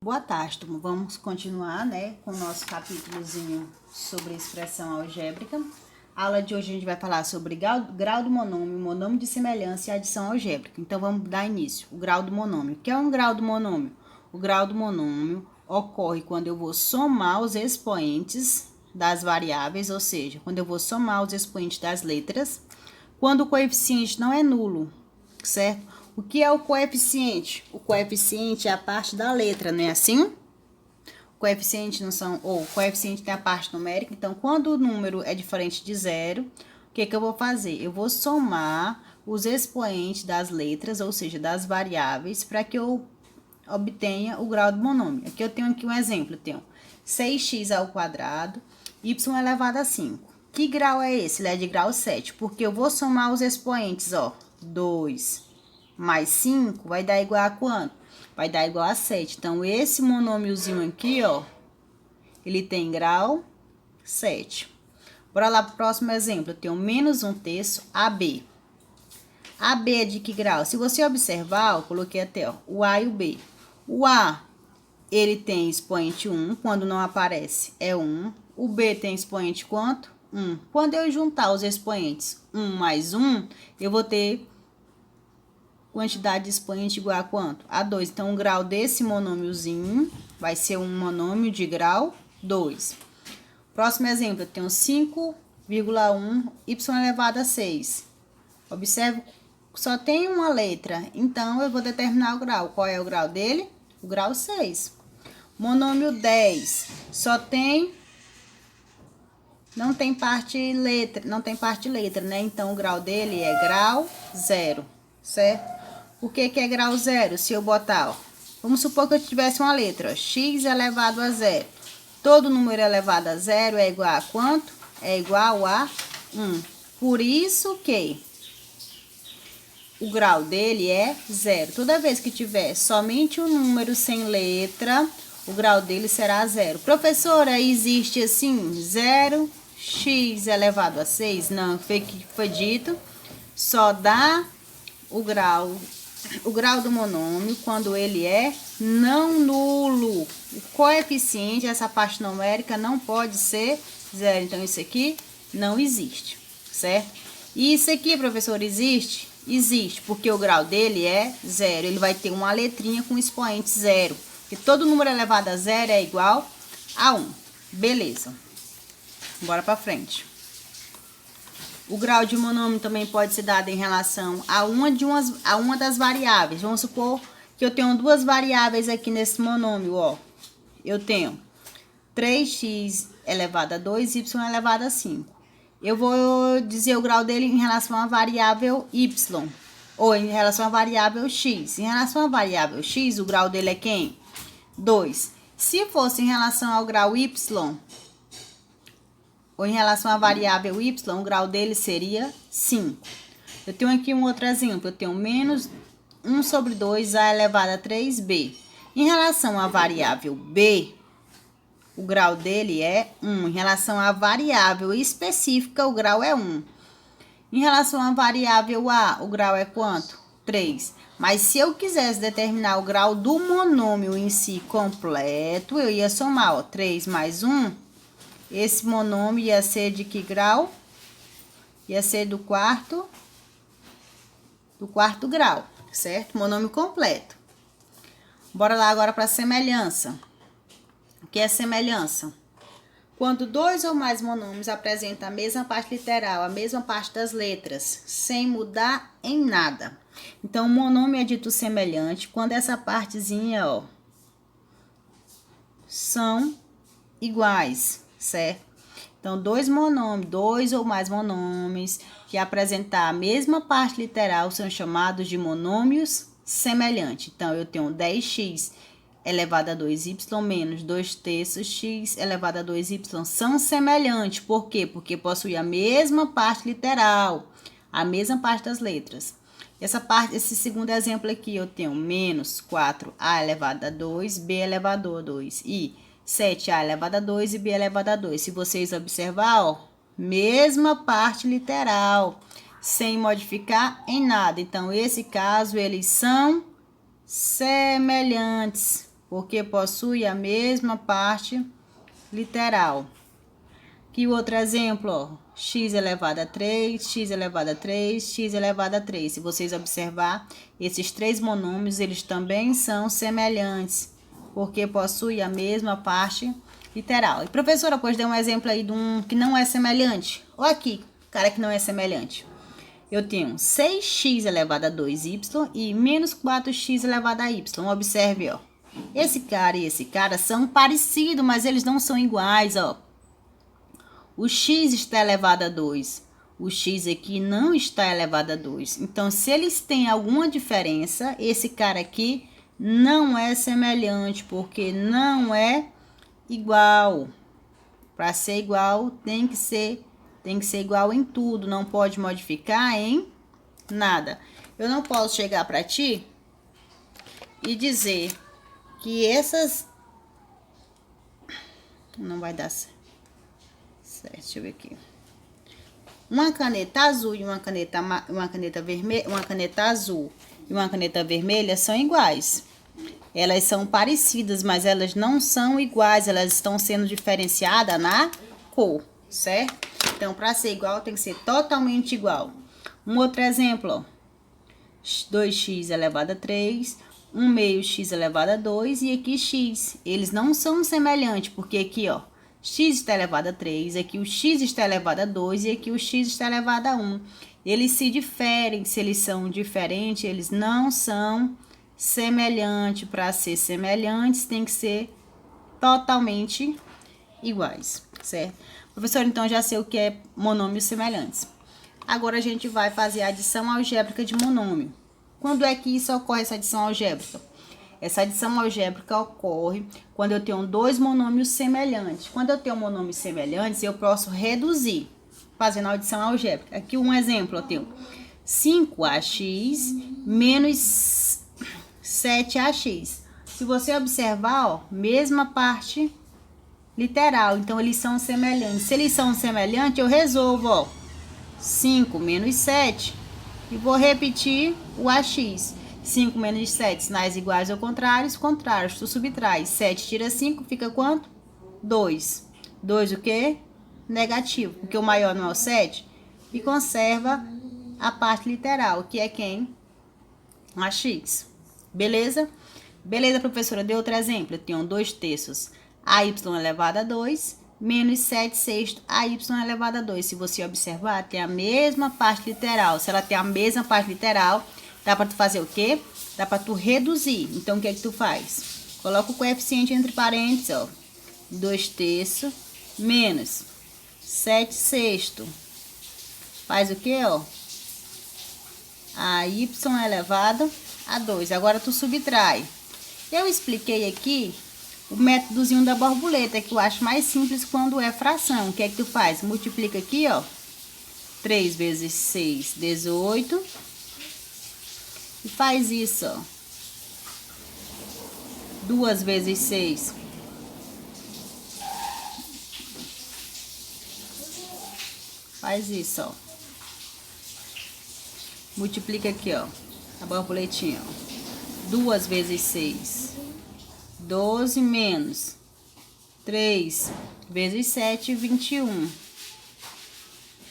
Boa tarde, turma. Vamos continuar, com o nosso capítulozinho sobre expressão algébrica. A aula de hoje a gente vai falar sobre grau do monômio, monômio de semelhança e adição algébrica. Então, vamos dar início. O grau do monômio. O que é um grau do monômio? O grau do monômio ocorre quando eu vou somar os expoentes das variáveis, ou seja, quando eu vou somar os expoentes das letras, quando o coeficiente não é nulo, certo? O que é o coeficiente? O coeficiente é a parte da letra, não é assim? O coeficiente não são, ou o coeficiente tem a parte numérica, então quando o número é diferente de zero, o que eu vou fazer? Eu vou somar os expoentes das letras, ou seja, das variáveis, para que eu obtenha o grau do monômio. Aqui eu tenho um exemplo, eu tenho 6x ao quadrado, y elevado a 5. Que grau é esse? Ele é de grau 7, porque eu vou somar os expoentes, 2 mais 5 vai dar igual a quanto? Vai dar igual a 7. Então, esse monômiozinho aqui, ele tem grau 7. Bora lá pro próximo exemplo. Eu tenho menos 1/3 AB. AB é de que grau? Se você observar, eu coloquei até, o A e o B. O A, ele tem expoente 1, quando não aparece é 1. O B tem expoente quanto? 1. Quando eu juntar os expoentes 1 mais 1, eu vou ter quantidade de expoente igual a quanto? A 2. Então, o grau desse monômiozinho vai ser um monômio de grau 2. Próximo exemplo, eu tenho 5,1 y elevado a 6. Observe, só tem uma letra, então eu vou determinar o grau. Qual é o grau dele? O grau 6. Monômio 10, não tem parte letra, né? Então, o grau dele é grau 0, certo? O que é grau 0? Se eu botar, vamos supor que eu tivesse uma letra, x elevado a 0. Todo número elevado a 0 é igual a quanto? É igual a 1. Por isso que o grau dele é 0. Toda vez que tiver somente um número sem letra, o grau dele será 0. Professora, existe assim 0x elevado a 6? Não, foi dito. Só dá o grau do monômio quando ele é não nulo. O coeficiente, essa parte numérica, não pode ser 0. Então, isso aqui não existe, certo? E isso aqui, professor, existe? Existe, porque o grau dele é 0. Ele vai ter uma letrinha com expoente 0. Porque todo número elevado a 0 é igual a 1. Beleza. Bora pra frente. O grau de monômio também pode ser dado em relação a uma das variáveis. Vamos supor que eu tenho duas variáveis aqui nesse monômio, Eu tenho 3x elevado a 2, y elevado a 5. Eu vou dizer o grau dele em relação à variável y, ou em relação à variável x. Em relação à variável x, o grau dele é quem? 2. Se fosse em relação ao grau y, ou em relação à variável y, o grau dele seria 5. Eu tenho aqui um outro exemplo. Eu tenho menos 1 sobre 2a elevado a 3b. Em relação à variável b, o grau dele é 1. Em relação à variável específica, o grau é 1. Em relação à variável a, o grau é quanto? 3. Mas se eu quisesse determinar o grau do monômio em si completo, eu ia somar, 3 mais 1... Esse monômio ia ser de que grau? Ia ser do quarto grau, certo? Monômio completo. Bora lá agora para semelhança. O que é semelhança? Quando dois ou mais monômios apresentam a mesma parte literal, a mesma parte das letras, sem mudar em nada. Então, o monômio é dito semelhante quando essa partezinha, são iguais, certo? Então, dois ou mais monômios que apresentar a mesma parte literal são chamados de monômios semelhantes. Então, eu tenho 10x elevado a 2y menos 2/3 x elevado a 2y são semelhantes. Por quê? Porque possuem a mesma parte literal, a mesma parte das letras. Esse segundo exemplo aqui, eu tenho menos 4a elevado a 2, b elevado a 2 e 7a elevado a 2 e b elevado a 2. Se vocês observar, mesma parte literal, sem modificar em nada. Então, esse caso, eles são semelhantes. porque possui a mesma parte literal. Aqui o outro exemplo, ó, x elevado a 3, x elevado a 3, x elevado a 3. Se vocês observar, esses três monômios, eles também são semelhantes, porque possuem a mesma parte literal. E professora, pois dê um exemplo aí de um que não é semelhante. Olha aqui, cara que não é semelhante. Eu tenho 6x elevado a 2y e menos 4x elevado a y. Observe, ó. Esse cara e esse cara são parecidos, mas eles não são iguais, ó. O x está elevado a 2. O x aqui não está elevado a 2. Então, se eles têm alguma diferença, esse cara aqui não é semelhante, porque não é igual. Para ser igual, tem que ser igual em tudo. Não pode modificar em nada. Eu não posso chegar para ti e dizer que essas... Não vai dar certo. Deixa eu ver aqui. Uma caneta azul e uma caneta vermelha, uma caneta azul e uma caneta vermelha são iguais. Elas são parecidas, mas elas não são iguais, elas estão sendo diferenciadas na cor, certo? Então, para ser igual, tem que ser totalmente igual. Um outro exemplo, ó. 2x elevado a 3, 1 meio x elevado a 2 e aqui x. Eles não são semelhantes, porque aqui, ó, x está elevado a 3, aqui o x está elevado a 2 e aqui o x está elevado a 1. Eles se diferem, se eles são diferentes, eles não são semelhantes. Para ser semelhantes, tem que ser totalmente iguais, certo? Professor, então já sei o que é monômios semelhantes. Agora a gente vai fazer a adição algébrica de monômio. Quando é que isso ocorre, essa adição algébrica? Essa adição algébrica ocorre quando eu tenho dois monômios semelhantes. Quando eu tenho monômios semelhantes, eu posso reduzir, fazendo a adição algébrica. Aqui um exemplo, eu tenho 5ax menos 7ax. Se você observar, ó, mesma parte literal, então eles são semelhantes. Se eles são semelhantes, eu resolvo, ó, 5 menos 7 e vou repetir o ax. 5 menos 7, sinais iguais ou contrários, tu subtrai. 7 tira 5, fica quanto? 2. 2 o quê? Negativo, porque o maior não é o 7. E conserva a parte literal, que é quem? O ax. Beleza? Beleza, professora, deu outro exemplo. Eu tenho 2/3 AY elevado a 2, menos 7/6 AY elevado a 2. Se você observar, tem a mesma parte literal. Se ela tem a mesma parte literal, dá para tu fazer o quê? Dá para tu reduzir. Então, o que é que tu faz? Coloca o coeficiente entre parênteses, ó. 2/3 menos 7/6. Faz o quê, ó? AY elevado a 2. Agora, tu subtrai. Eu expliquei aqui o métodozinho da borboleta, que eu acho mais simples quando é fração. O que é que tu faz? Multiplica aqui, ó. 3 vezes 6, 18. E faz isso, ó. 2 vezes 6. Faz isso, ó. Multiplica aqui, ó. A borboletinha, ó. 2 vezes 6. 12 menos 3 vezes 7, 21.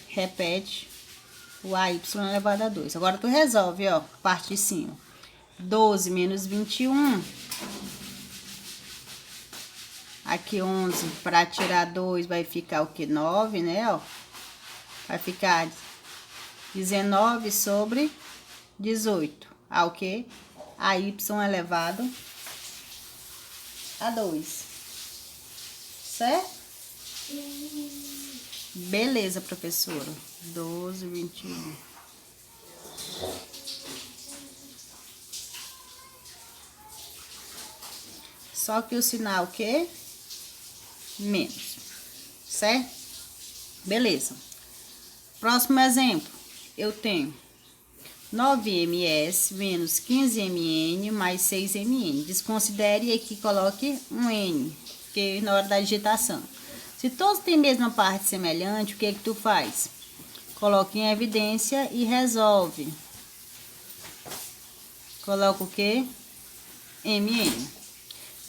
Repete o AY elevado a 2. Agora, tu resolve, ó, parte de cima. 12 menos 21. Aqui 11, para tirar 2 vai ficar o que? 9, né, ó. Vai ficar 19 sobre 18. Ah, o que? AY elevado a 2. Certo? Beleza, professora. 12, 21. Só que o sinal o quê? Menos. Certo? Beleza. Próximo exemplo. Eu tenho 9ms menos 15mn mais 6mn. Desconsidere e aqui coloque um n, porque na hora da digitação. Se todos têm a mesma parte semelhante, o que é que tu faz? Coloca em evidência e resolve. Coloca o quê? mn.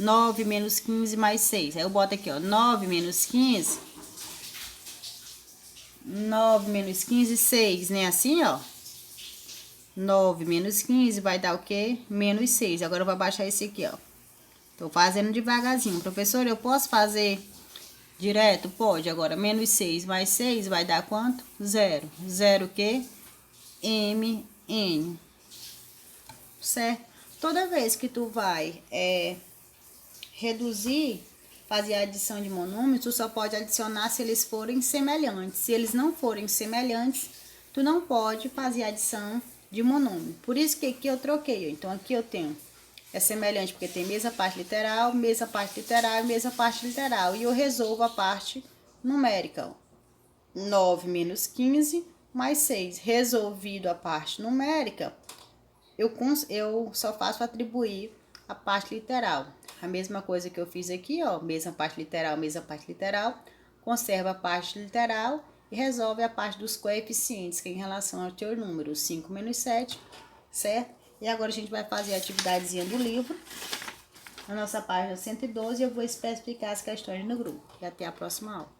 9 menos 15 mais 6. Aí eu boto aqui, ó, 9 menos 15. 9 menos 15, 6, né? Assim, ó. 9 menos 15 vai dar o quê? Menos 6. Agora eu vou abaixar esse aqui, ó. Tô fazendo devagarzinho. Professor, eu posso fazer direto? Pode. Agora, menos 6 mais 6 vai dar quanto? 0. 0 o quê? MN. Certo? Toda vez que tu vai reduzir, fazer a adição de monômios, tu só pode adicionar se eles forem semelhantes. Se eles não forem semelhantes, tu não pode fazer a adição de monômio. Por isso que aqui eu troquei. Então, aqui eu tenho, é semelhante porque tem mesma parte literal, mesma parte literal e mesma parte literal. E eu resolvo a parte numérica. 9 menos 15 mais 6. Resolvido a parte numérica, eu só faço atribuir a parte literal. A mesma coisa que eu fiz aqui, ó, mesma parte literal, conserva a parte literal e resolve a parte dos coeficientes, que é em relação ao teu número, 5 menos 7, certo? E agora a gente vai fazer a atividadezinha do livro, na nossa página 112, eu vou especificar as questões no grupo. E até a próxima aula.